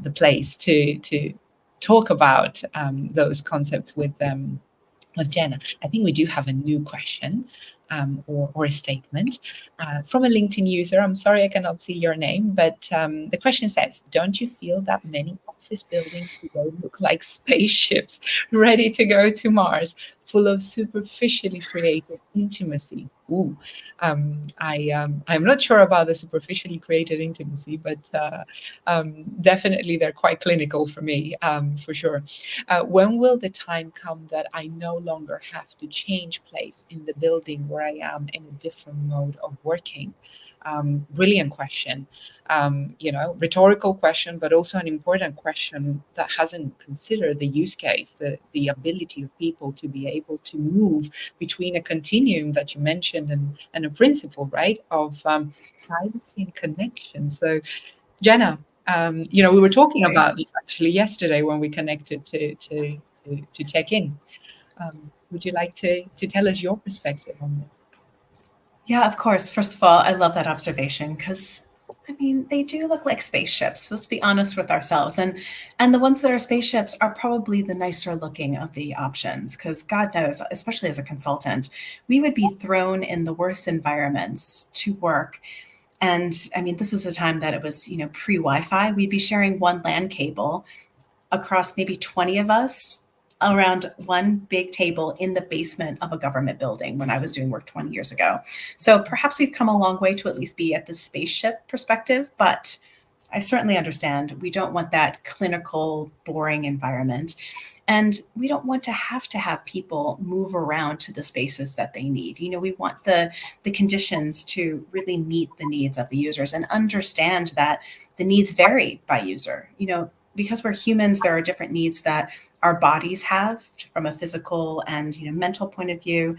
the place to talk about those concepts with Jenna. I think we do have a new question, or a statement from a LinkedIn user. I'm sorry I cannot see your name, but the question says, don't you feel that many office buildings today look like spaceships ready to go to Mars, full of superficially created intimacy Ooh, I'm not sure about the superficially created intimacy, but definitely they're quite clinical for me, for sure. When will the time come that I no longer have to change place in the building where I am in a different mode of working? Brilliant question. Rhetorical question, but also an important question that hasn't considered the use case, the ability of people to be able to move between a continuum that you mentioned and a principle, right, of privacy and connection. So, Jenna, we were talking about this actually yesterday when we connected to check in. Would you like to tell us your perspective on this? Yeah, of course. First of all, I love that observation because I mean, they do look like spaceships. Let's be honest with ourselves. And the ones that are spaceships are probably the nicer looking of the options because God knows, especially as a consultant, we would be thrown in the worst environments to work. And I mean, this is a time that it was, pre-Wi-Fi. We'd be sharing one LAN cable across maybe 20 of us around one big table in the basement of a government building when I was doing work 20 years ago. So perhaps we've come a long way to at least be at the spaceship perspective, but I certainly understand we don't want that clinical, boring environment. And we don't want to have people move around to the spaces that they need. We want the conditions to really meet the needs of the users and understand that the needs vary by user. Because we're humans, there are different needs that our bodies have from a physical and mental point of view.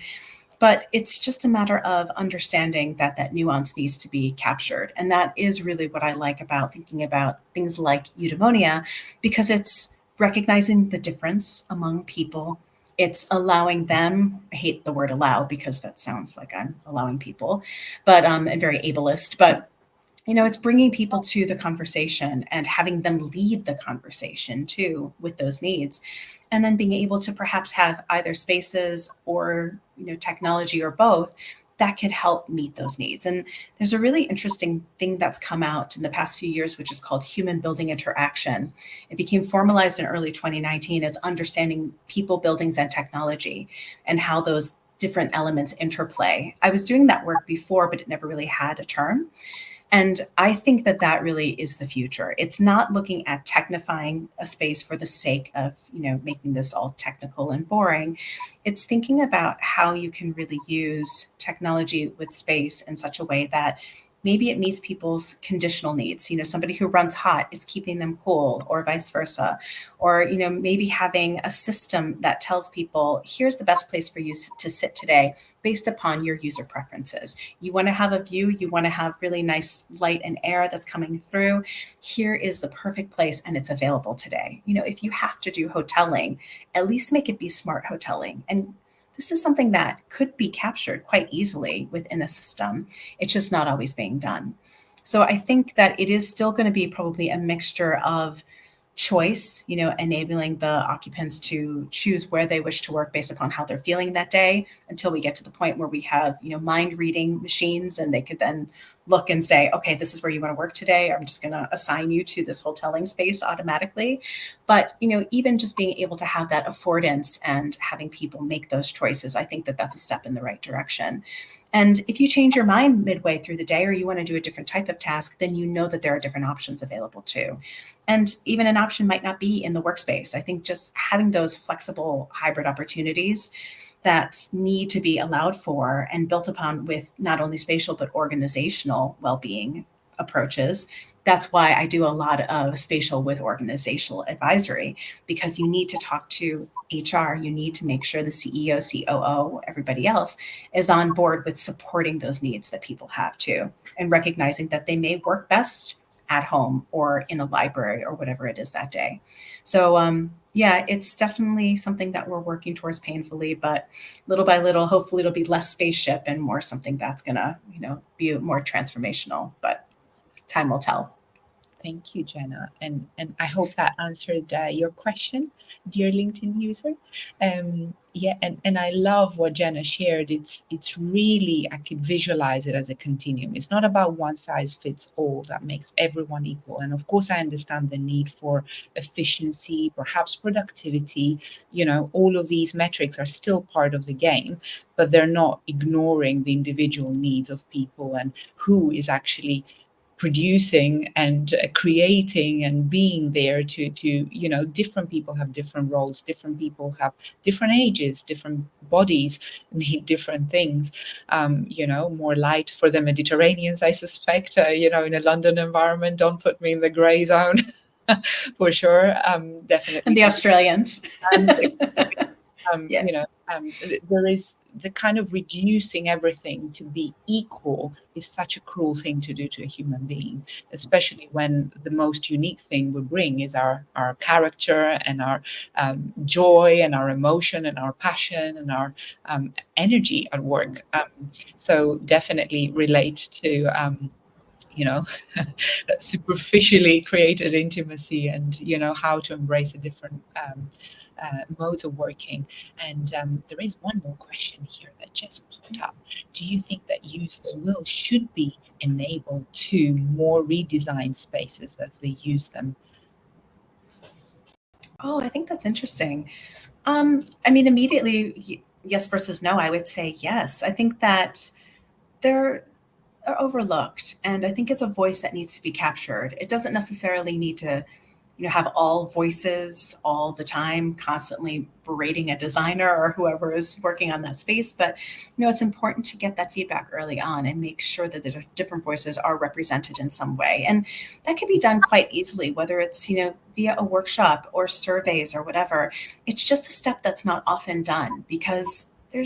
But it's just a matter of understanding that that nuance needs to be captured. And that is really what I like about thinking about things like eudaimonia, because it's recognizing the difference among people. It's allowing them, I hate the word allow because that sounds like I'm allowing people, but and very ableist, but it's bringing people to the conversation and having them lead the conversation too with those needs. And then being able to perhaps have either spaces or, technology or both that could help meet those needs. And there's a really interesting thing that's come out in the past few years, which is called human building interaction. It became formalized in early 2019 as understanding people, buildings, and technology and how those different elements interplay. I was doing that work before, but it never really had a term. And I think that that really is the future. It's not looking at technifying a space for the sake of, making this all technical and boring. It's thinking about how you can really use technology with space in such a way that maybe it meets people's conditional needs. Somebody who runs hot is keeping them cool, or vice versa. Or, maybe having a system that tells people, here's the best place for you to sit today based upon your user preferences. You want to have a view, you want to have really nice light and air that's coming through. Here is the perfect place and it's available today. If you have to do hoteling, at least make it be smart hoteling. And this is something that could be captured quite easily within a system. It's just not always being done. So I think that it is still going to be probably a mixture of choice, enabling the occupants to choose where they wish to work based upon how they're feeling that day, until we get to the point where we have, mind reading machines and they could then look and say, okay, this is where you want to work today. I'm just going to assign you to this hoteling space automatically. But, even just being able to have that affordance and having people make those choices, I think that that's a step in the right direction. And if you change your mind midway through the day or you want to do a different type of task, then you know that there are different options available too. And even an option might not be in the workspace. I think just having those flexible hybrid opportunities that need to be allowed for and built upon with not only spatial but organizational well-being approaches. That's why I do a lot of spatial with organizational advisory, because you need to talk to HR, you need to make sure the CEO, COO, everybody else is on board with supporting those needs that people have too, and recognizing that they may work best at home or in a library or whatever it is that day. So yeah, it's definitely something that we're working towards painfully, but little by little, hopefully it'll be less spaceship and more something that's gonna, be more transformational, but time will tell. Thank you, Jenna. And I hope that answered your question, dear LinkedIn user. Yeah, and I love what Jenna shared. It's really, I could visualize it as a continuum. It's not about one size fits all that makes everyone equal. And of course, I understand the need for efficiency, perhaps productivity. All of these metrics are still part of the game, but they're not ignoring the individual needs of people and who is actually producing and creating and being there to different people have different roles, different people have different ages, different bodies need different things. More light for the Mediterraneans, I suspect. In a London environment, don't put me in the gray zone. For sure. Definitely. And the Australians. Yeah. There is the kind of reducing everything to be equal is such a cruel thing to do to a human being, especially when the most unique thing we bring is our character and our joy and our emotion and our passion and our energy at work. So definitely relate to superficially created intimacy and how to embrace a different modes of working. And there is one more question here that just popped up. Do you think that users should be enabled to more redesign spaces as they use them? Oh, I think that's interesting. Immediately, yes versus no, I would say yes. I think that they're overlooked, and I think it's a voice that needs to be captured. It doesn't necessarily need to have all voices all the time, constantly berating a designer or whoever is working on that space. But it's important to get that feedback early on and make sure that the different voices are represented in some way. And that can be done quite easily, whether it's via a workshop or surveys or whatever. It's just a step that's not often done because there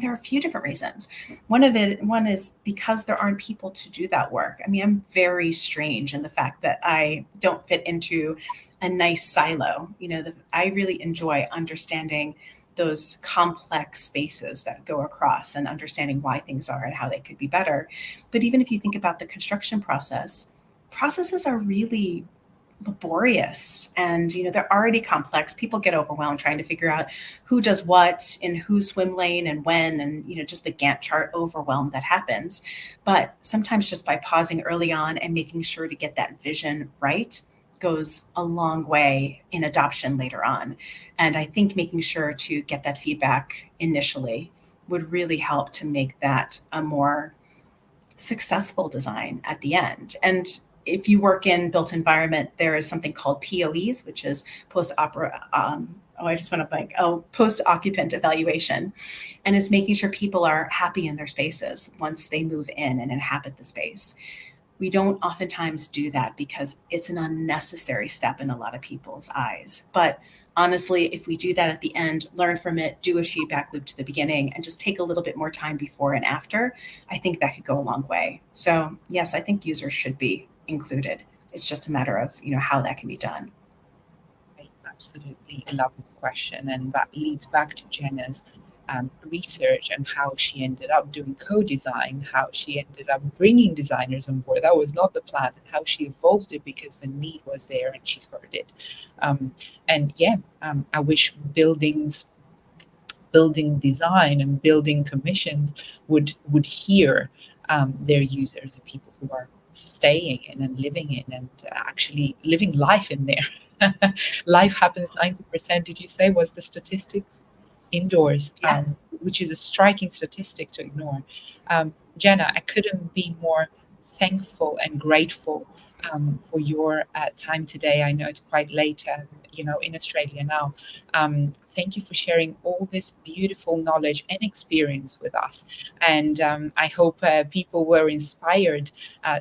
are a few different reasons. One is because there aren't people to do that work. I'm very strange in the fact that I don't fit into a nice silo. I really enjoy understanding those complex spaces that go across and understanding why things are and how they could be better. But even if you think about the construction processes are really laborious, and they're already complex. People get overwhelmed trying to figure out who does what in whose swim lane and when, and just the Gantt chart overwhelm that happens. But sometimes just by pausing early on and making sure to get that vision right goes a long way in adoption later on. And I think making sure to get that feedback initially would really help to make that a more successful design at the end. And if you work in built environment, there is something called POEs, which is post-occupant evaluation. And it's making sure people are happy in their spaces once they move in and inhabit the space. We don't oftentimes do that because it's an unnecessary step in a lot of people's eyes. But honestly, if we do that at the end, learn from it, do a feedback loop to the beginning, and just take a little bit more time before and after, I think that could go a long way. So yes, I think users should be included. It's just a matter of how that can be done. I absolutely love this question, and that leads back to Jenna's research and how she ended up doing co-design, how she ended up bringing designers on board. That was not the plan, and how she evolved it because the need was there and she heard it. I wish building design and building commissions would hear their users, the people who are staying in and living in and actually living life in there. Life happens 90%, did you say, was the statistics? Indoors, Yeah. Which is a striking statistic to ignore. Jenna, I couldn't be more thankful and grateful for your time today. I know it's quite late, in Australia now. Thank you for sharing all this beautiful knowledge and experience with us. And I hope people were inspired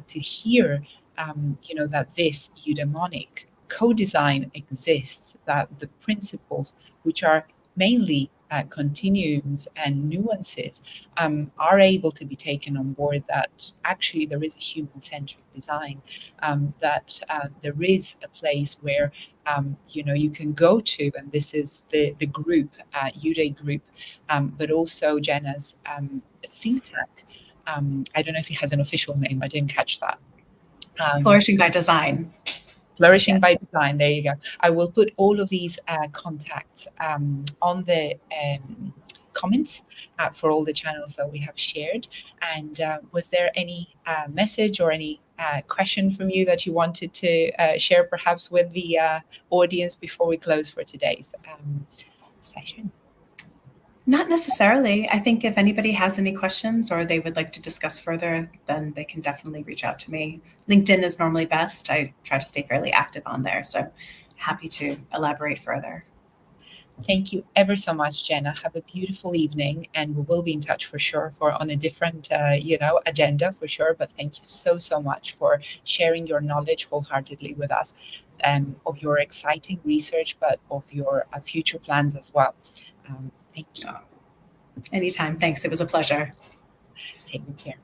to hear, that this eudaemonic co-design exists, that the principles, which are mainly continuums and nuances, are able to be taken on board, that actually there is a human-centric design, that there is a place where you can go to, and this is the group, Eudae group, but also Jenna's think tank. I don't know if it has an official name, I didn't catch that. Flourishing by design. Flourishing by design. There you go. I will put all of these contacts on the comments for all the channels that we have shared. And was there any message or any question from you that you wanted to share perhaps with the audience before we close for today's session? Not necessarily. I think if anybody has any questions or they would like to discuss further, then they can definitely reach out to me. LinkedIn is normally best. I try to stay fairly active on there, so happy to elaborate further. Thank you ever so much, Jenna. Have a beautiful evening, and we will be in touch for sure on a different, agenda for sure. But thank you so much for sharing your knowledge wholeheartedly with us, of your exciting research, but of your future plans as well. Thank you. Anytime. Thanks. It was a pleasure. Take care.